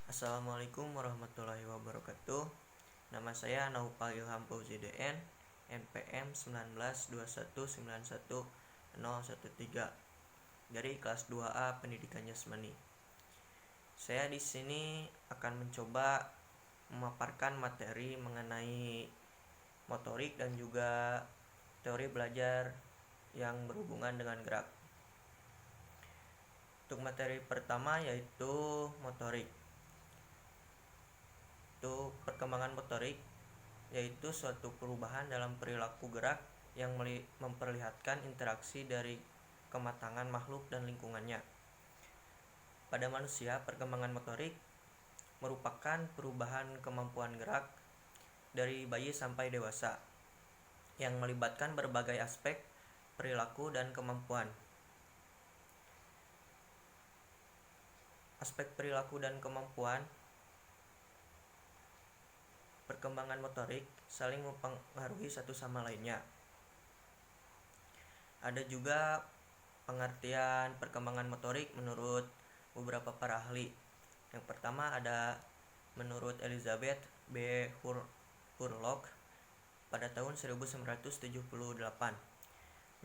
Assalamualaikum warahmatullahi wabarakatuh. Nama saya Naufal Ilham Fauzi DN, NPM 192191013 dari kelas 2A Pendidikan Jasmani. Saya di sini akan mencoba memaparkan materi mengenai motorik dan juga teori belajar yang berhubungan dengan gerak. Untuk materi pertama yaitu motorik. Untuk perkembangan motorik yaitu suatu perubahan dalam perilaku gerak yang memperlihatkan interaksi dari kematangan makhluk dan lingkungannya. Pada manusia, perkembangan motorik merupakan perubahan kemampuan gerak dari bayi sampai dewasa yang melibatkan berbagai aspek perilaku dan kemampuan. Aspek perilaku dan kemampuan perkembangan motorik saling mempengaruhi satu sama lainnya. Ada juga pengertian perkembangan motorik menurut beberapa para ahli. Yang pertama ada menurut Elizabeth B. Hurlock pada tahun 1978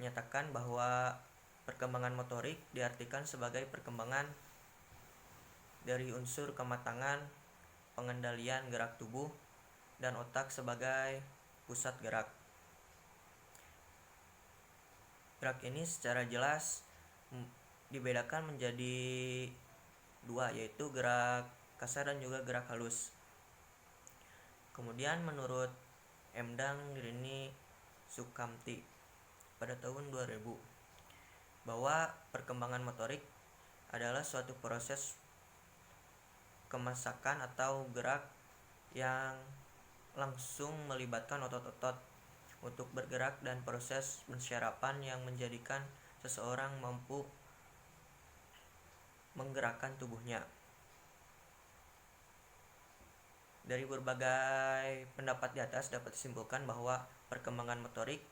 menyatakan bahwa perkembangan motorik diartikan sebagai perkembangan dari unsur kematangan pengendalian gerak tubuh dan otak sebagai pusat gerak. Gerak ini secara jelas dibedakan menjadi dua, yaitu gerak kasar dan juga gerak halus. Kemudian menurut Emdang Rini Sukamti pada tahun 2000 bahwa perkembangan motorik adalah suatu proses kemasakan atau gerak yang langsung melibatkan otot-otot untuk bergerak dan proses pensyarapan yang menjadikan seseorang mampu menggerakkan tubuhnya. Dari berbagai pendapat di atas dapat disimpulkan bahwa perkembangan motorik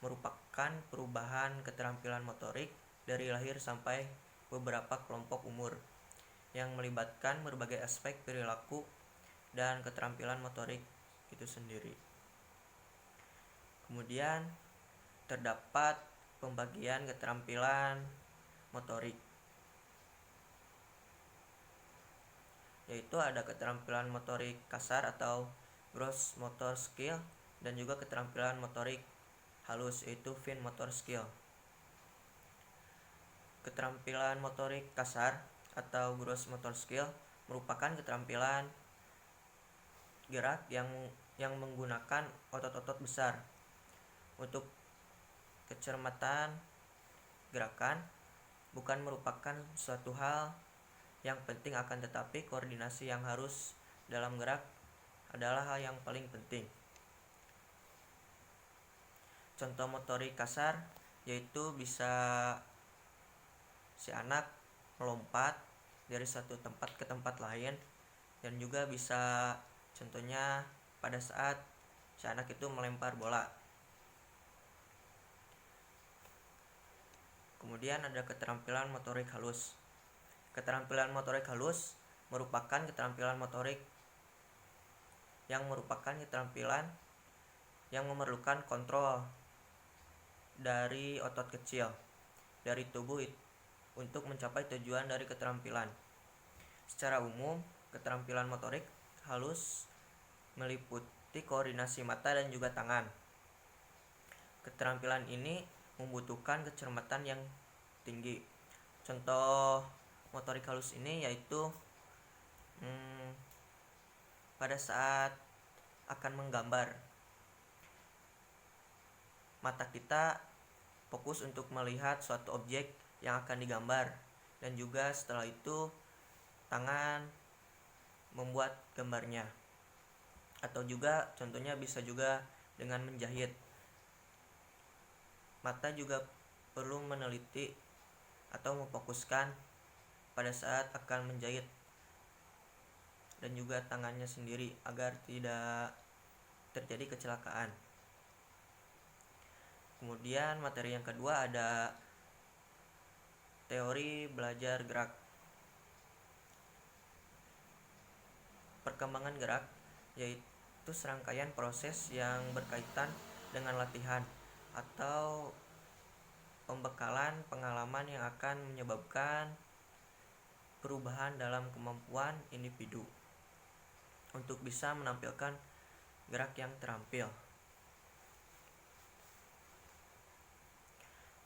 merupakan perubahan keterampilan motorik dari lahir sampai beberapa kelompok umur yang melibatkan berbagai aspek perilaku dan keterampilan motorik itu sendiri. Kemudian terdapat pembagian keterampilan motorik, yaitu ada keterampilan motorik kasar atau gross motor skill dan juga keterampilan motorik halus yaitu fine motor skill. Keterampilan motorik kasar atau gross motor skill merupakan keterampilan gerak yang menggunakan otot-otot besar untuk kecermatan gerakan, bukan merupakan suatu hal yang penting, akan tetapi koordinasi yang harus dalam gerak adalah hal yang paling penting. Contoh motorik kasar yaitu bisa si anak melompat dari satu tempat ke tempat lain, dan juga bisa contohnya pada saat si anak itu melempar bola. Kemudian ada keterampilan motorik halus. Keterampilan motorik halus merupakan keterampilan motorik yang memerlukan kontrol dari otot kecil dari tubuh untuk mencapai tujuan dari keterampilan. Secara umum, keterampilan motorik halus meliputi koordinasi mata dan juga tangan. Keterampilan ini membutuhkan kecermatan yang tinggi. Contoh motorik halus ini yaitu pada saat akan menggambar, mata kita fokus untuk melihat suatu objek yang akan digambar, dan juga setelah itu tangan membuat gambarnya, atau juga contohnya bisa juga dengan menjahit. Mata juga perlu meneliti atau memfokuskan pada saat akan menjahit, dan juga tangannya sendiri agar tidak terjadi kecelakaan. Kemudian materi yang kedua ada teori belajar gerak. Perkembangan gerak yaitu serangkaian proses yang berkaitan dengan latihan atau pembekalan pengalaman yang akan menyebabkan perubahan dalam kemampuan individu untuk bisa menampilkan gerak yang terampil.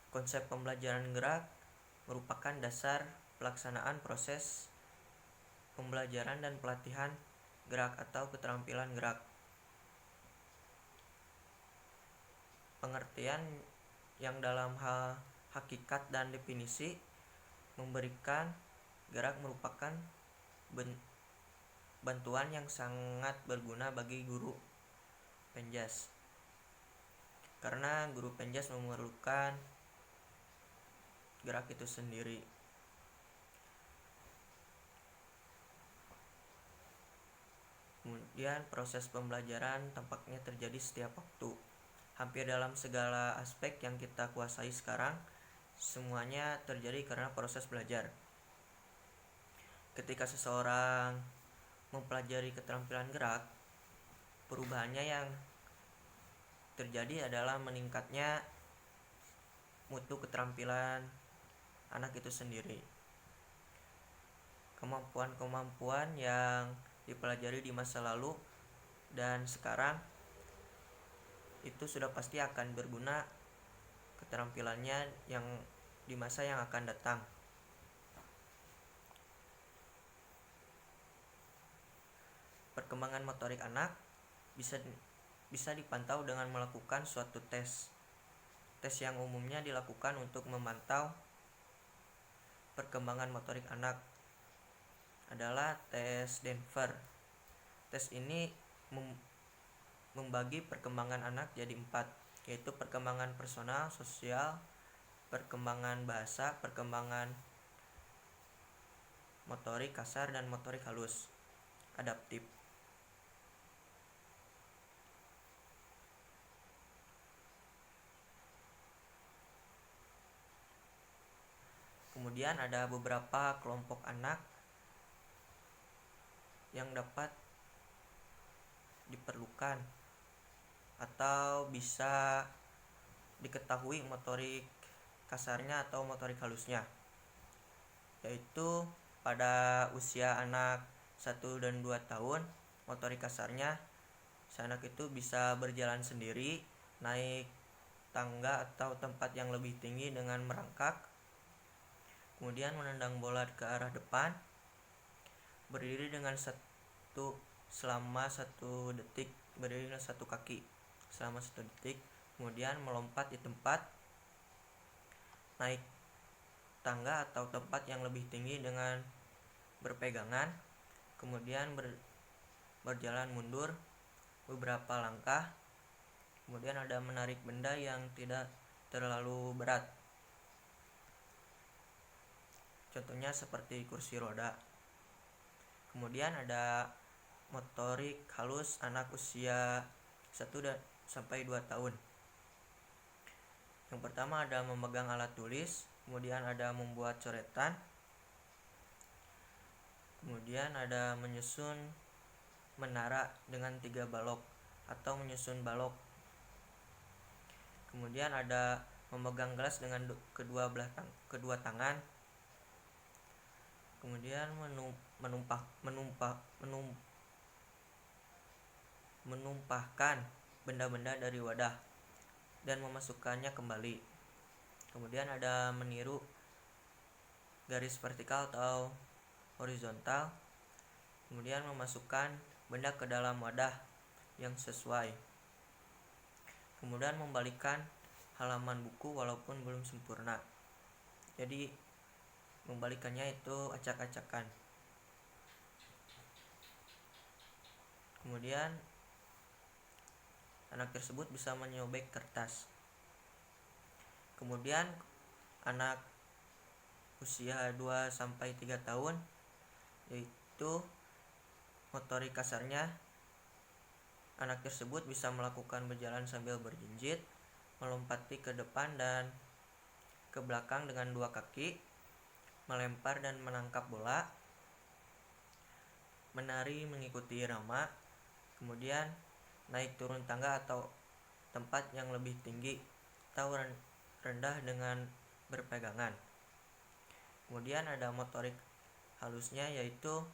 Konsep pembelajaran gerak merupakan dasar pelaksanaan proses pembelajaran dan pelatihan gerak atau keterampilan gerak. Pengertian yang dalam hal hakikat dan definisi memberikan gerak merupakan bantuan yang sangat berguna bagi guru penjas, karena guru penjas memerlukan gerak itu sendiri. Kemudian proses pembelajaran tampaknya terjadi setiap waktu. Hampir dalam segala aspek yang kita kuasai sekarang, semuanya terjadi karena proses belajar. Ketika seseorang mempelajari keterampilan gerak, perubahannya yang terjadi adalah meningkatnya mutu keterampilan anak itu sendiri. Kemampuan-kemampuan yang dipelajari di masa lalu dan sekarang itu sudah pasti akan berguna keterampilannya yang di masa yang akan datang. Perkembangan motorik anak bisa dipantau dengan melakukan suatu tes. Tes yang umumnya dilakukan untuk memantau perkembangan motorik anak adalah tes Denver. Tes ini membagi perkembangan anak jadi 4, yaitu perkembangan personal, sosial, perkembangan bahasa, perkembangan motorik kasar, dan motorik halus adaptif. Kemudian ada beberapa kelompok anak yang dapat diperlukan atau bisa diketahui motorik kasarnya atau motorik halusnya, yaitu pada usia anak 1 dan 2 tahun, motorik kasarnya anak itu bisa berjalan sendiri, naik tangga atau tempat yang lebih tinggi dengan merangkak, kemudian menendang bola ke arah depan, berdiri dengan selama 1 detik, berdiri dengan 1 kaki selama 1 detik, kemudian melompat di tempat, naik tangga atau tempat yang lebih tinggi dengan berpegangan, kemudian berjalan mundur beberapa langkah, kemudian ada menarik benda yang tidak terlalu berat, contohnya seperti kursi roda. Kemudian ada motorik halus anak usia 1 sampai 2 tahun. Yang pertama ada memegang alat tulis, kemudian ada membuat coretan, kemudian ada menyusun menara dengan 3 balok atau menyusun balok. Kemudian ada memegang gelas dengan kedua tangan. Kemudian menumpahkan benda-benda dari wadah dan memasukkannya kembali. Kemudian ada meniru garis vertikal atau horizontal. Kemudian memasukkan benda ke dalam wadah yang sesuai. Kemudian membalikkan halaman buku walaupun belum sempurna. Jadi membalikannya itu acak-acakan. Kemudian anak tersebut bisa menyobek kertas. Kemudian anak usia 2 sampai 3 tahun, yaitu motorik kasarnya anak tersebut bisa melakukan berjalan sambil berjinjit, melompati ke depan dan ke belakang dengan 2 kaki, melempar dan menangkap bola, menari mengikuti irama, kemudian naik turun tangga atau tempat yang lebih tinggi atau rendah dengan berpegangan. Kemudian ada motorik halusnya, yaitu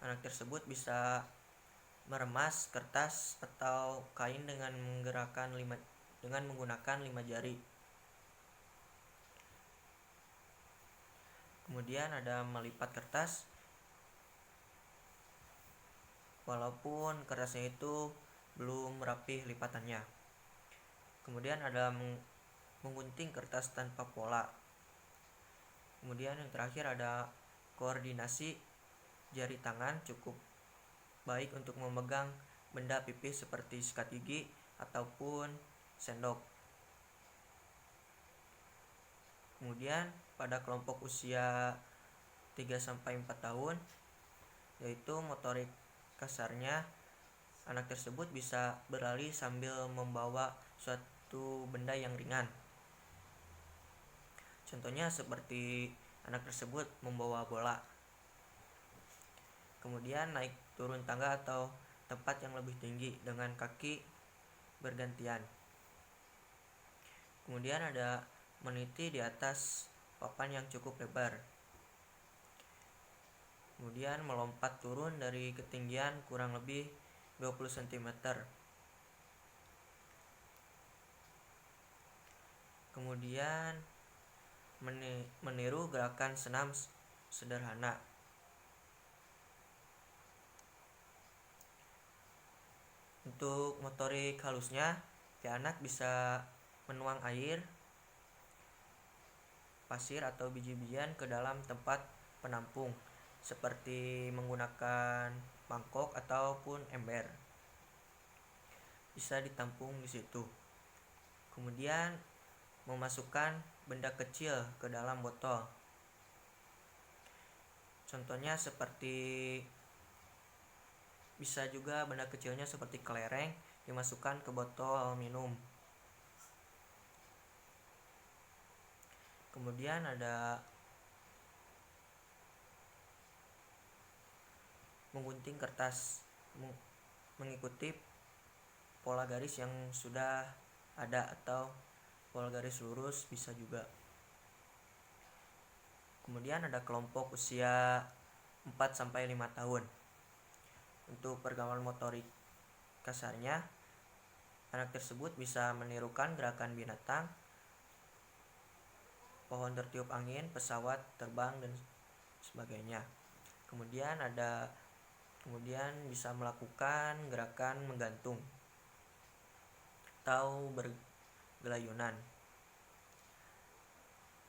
anak tersebut bisa meremas kertas atau kain dengan menggunakan 5 jari. Kemudian ada melipat kertas, walaupun kertasnya itu belum rapih lipatannya. Kemudian ada menggunting kertas tanpa pola. Kemudian yang terakhir ada koordinasi jari tangan cukup baik untuk memegang benda pipih seperti sikat gigi ataupun sendok. Kemudian pada kelompok usia 3-4 tahun, yaitu motorik kasarnya, anak tersebut bisa berlari sambil membawa suatu benda yang ringan. Contohnya seperti anak tersebut membawa bola. Kemudian naik turun tangga atau tempat yang lebih tinggi dengan kaki bergantian. Kemudian ada meniti di atas papan yang cukup lebar. Kemudian melompat turun dari ketinggian kurang lebih 20 cm. Kemudian meniru gerakan senam sederhana. Untuk motorik halusnya, anak bisa menuang air, pasir atau biji-bijian ke dalam tempat penampung, seperti menggunakan mangkok ataupun ember. Bisa ditampung di situ. Kemudian memasukkan benda kecil ke dalam botol. Contohnya seperti bisa juga benda kecilnya seperti kelereng dimasukkan ke botol minum. Kemudian ada menggunting kertas mengikuti pola garis yang sudah ada atau pola garis lurus bisa juga. Kemudian ada kelompok usia 4-5 tahun. Untuk pergaulan motorik kasarnya, anak tersebut bisa menirukan gerakan binatang, pohon tertiup angin, pesawat terbang, dan sebagainya. Kemudian bisa melakukan gerakan menggantung atau bergelayunan.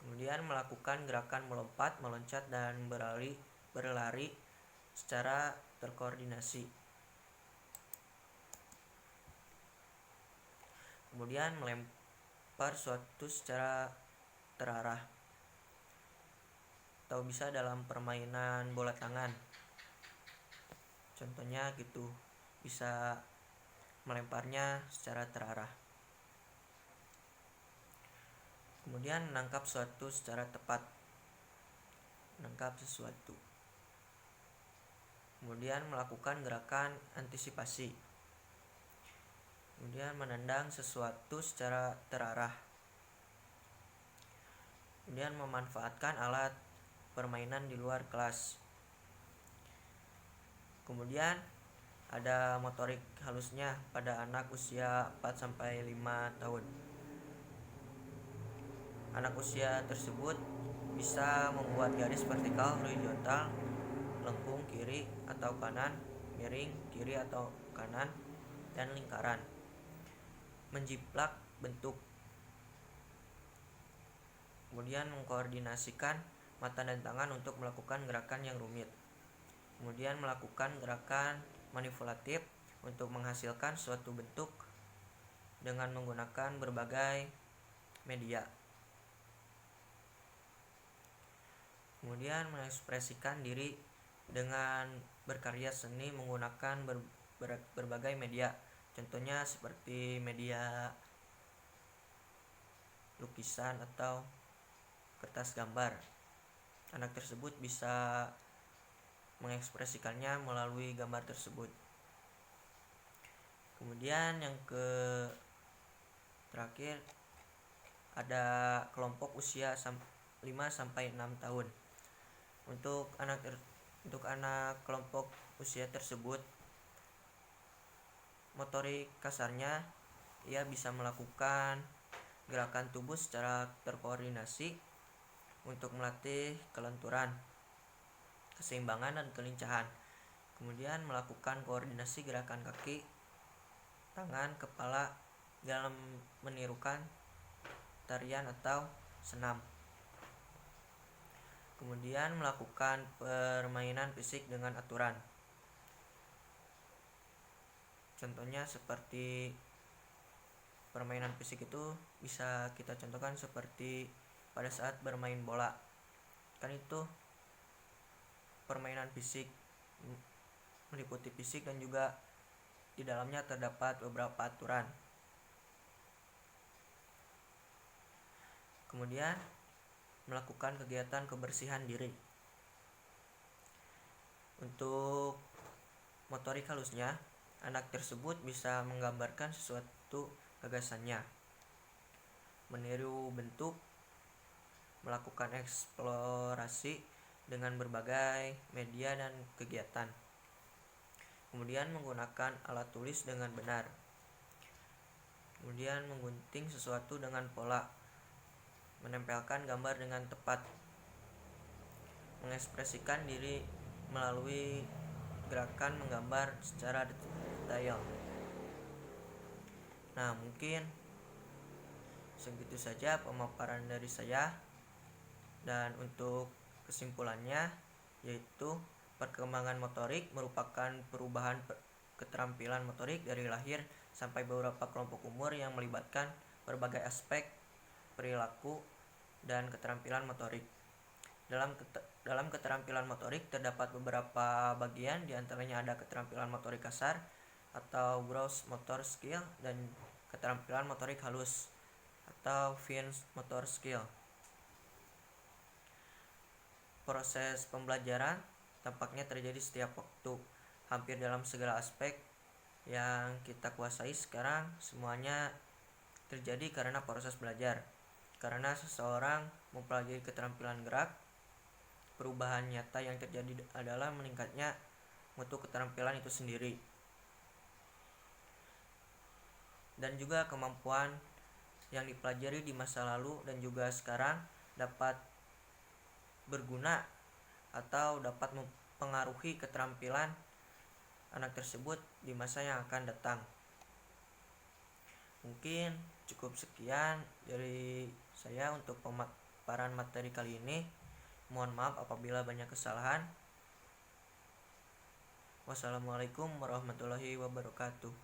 Kemudian melakukan gerakan melompat, meloncat, dan berlari secara terkoordinasi. Kemudian melempar sesuatu secara terarah, atau bisa dalam permainan bola tangan. Contohnya gitu, bisa melemparnya secara terarah. Kemudian menangkap sesuatu secara tepat. Menangkap sesuatu. Kemudian melakukan gerakan antisipasi. Kemudian menendang sesuatu secara terarah. Kemudian memanfaatkan alat permainan di luar kelas. Kemudian ada motorik halusnya pada anak usia 4-5 tahun. Anak usia tersebut bisa membuat garis vertikal, horizontal, lengkung kiri atau kanan, miring kiri atau kanan, dan lingkaran. Menjiplak bentuk. Kemudian mengkoordinasikan mata dan tangan untuk melakukan gerakan yang rumit. Kemudian melakukan gerakan manipulatif untuk menghasilkan suatu bentuk dengan menggunakan berbagai media. Kemudian mengekspresikan diri dengan berkarya seni menggunakan berbagai media. Contohnya seperti media lukisan atau kertas gambar. Anak tersebut bisa mengekspresikannya melalui gambar tersebut. Kemudian yang terakhir ada kelompok usia 5-6 tahun. Untuk anak kelompok usia tersebut, motorik kasarnya ia bisa melakukan gerakan tubuh secara terkoordinasi untuk melatih kelenturan, keseimbangan, dan kelincahan. Kemudian melakukan koordinasi gerakan kaki, tangan, kepala dalam menirukan tarian atau senam. Kemudian melakukan permainan fisik dengan aturan. Contohnya seperti permainan fisik itu bisa kita contohkan seperti pada saat bermain bola. Kan itu permainan fisik, meliputi fisik dan juga di dalamnya terdapat beberapa aturan. Kemudian melakukan kegiatan kebersihan diri. Untuk motorik halusnya, anak tersebut bisa menggambarkan sesuatu gagasannya, meniru bentuk, melakukan eksplorasi dengan berbagai media dan kegiatan. Kemudian menggunakan alat tulis dengan benar. Kemudian menggunting sesuatu dengan pola, menempelkan gambar dengan tepat, mengekspresikan diri melalui gerakan menggambar secara detail. Nah, mungkin segitu saja pemaparan dari saya. Dan untuk kesimpulannya, yaitu perkembangan motorik merupakan perubahan keterampilan motorik dari lahir sampai beberapa kelompok umur yang melibatkan berbagai aspek perilaku dan keterampilan motorik. Dalam keterampilan motorik terdapat beberapa bagian, diantaranya ada keterampilan motorik kasar atau gross motor skill dan keterampilan motorik halus atau fine motor skill. Proses pembelajaran tampaknya terjadi setiap waktu, hampir dalam segala aspek yang kita kuasai sekarang. Semuanya terjadi karena proses belajar. Karena seseorang mempelajari keterampilan gerak, perubahan nyata yang terjadi adalah meningkatnya mutu keterampilan itu sendiri. Dan juga kemampuan yang dipelajari di masa lalu dan juga sekarang dapat berguna atau dapat mempengaruhi keterampilan anak tersebut di masa yang akan datang. Mungkin cukup sekian dari saya untuk pemaparan materi kali ini. Mohon maaf apabila banyak kesalahan. Wassalamualaikum warahmatullahi wabarakatuh.